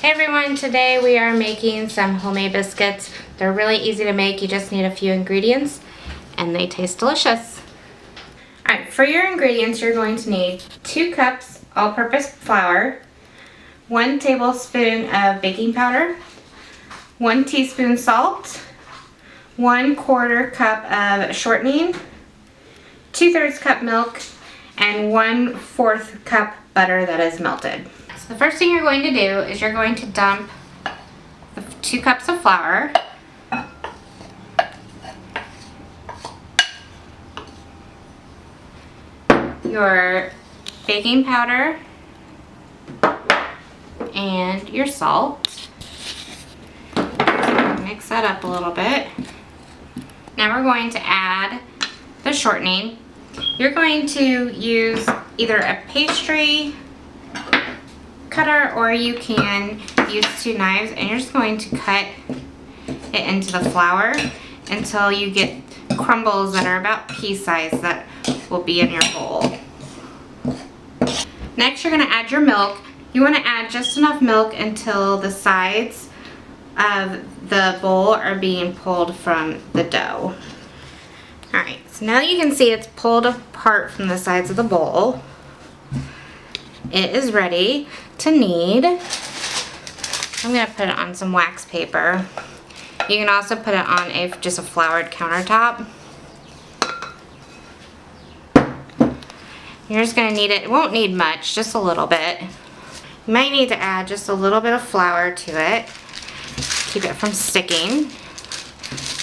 Hey everyone, today we are making some homemade biscuits. They're really easy to make. You just need a few ingredients and they taste delicious. Alright, for your ingredients you're going to need 2 cups all-purpose flour, 1 tablespoon of baking powder, 1 teaspoon salt, 1/4 cup of shortening, 2/3 cup milk, and 1/4 cup butter that is melted. So the first thing you're going to do is you're going to dump the 2 cups of flour, your baking powder, and your salt. Mix that up a little bit. Now we're going to add the shortening. You're going to use either a pastry cutter or you can use 2 knives, and you're just going to cut it into the flour until you get crumbles that are about pea size that will be in your bowl. Next you're going to add your milk. You want to add just enough milk until the sides of the bowl are being pulled from the dough. Alright, so now you can see it's pulled apart from the sides of the bowl. It is ready to knead. I'm going to put it on some wax paper. You can also put it on just a floured countertop. You're just going to knead it. It won't need much, just a little bit. You might need to add just a little bit of flour to it. Keep it from sticking.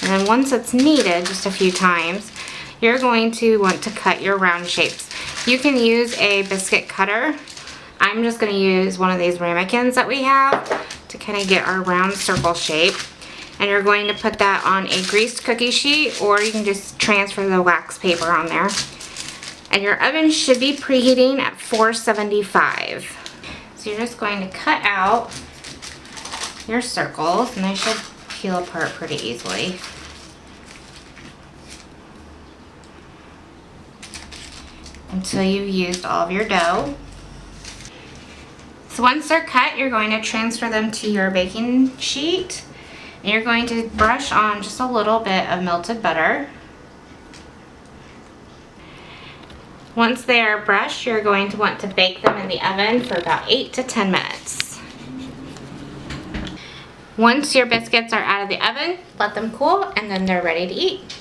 And then once it's kneaded just a few times, you're going to want to cut your round shapes. You can use a biscuit cutter. I'm just going to use one of these ramekins that we have to kind of get our round circle shape. And you're going to put that on a greased cookie sheet, or you can just transfer the wax paper on there. And your oven should be preheating at 475. So you're just going to cut out your circles, and they should peel apart pretty easily. Until you've used all of your dough. So once they're cut, you're going to transfer them to your baking sheet. And you're going to brush on just a little bit of melted butter. Once they are brushed, you're going to want to bake them in the oven for about 8 to 10 minutes. Once your biscuits are out of the oven, let them cool, and then they're ready to eat.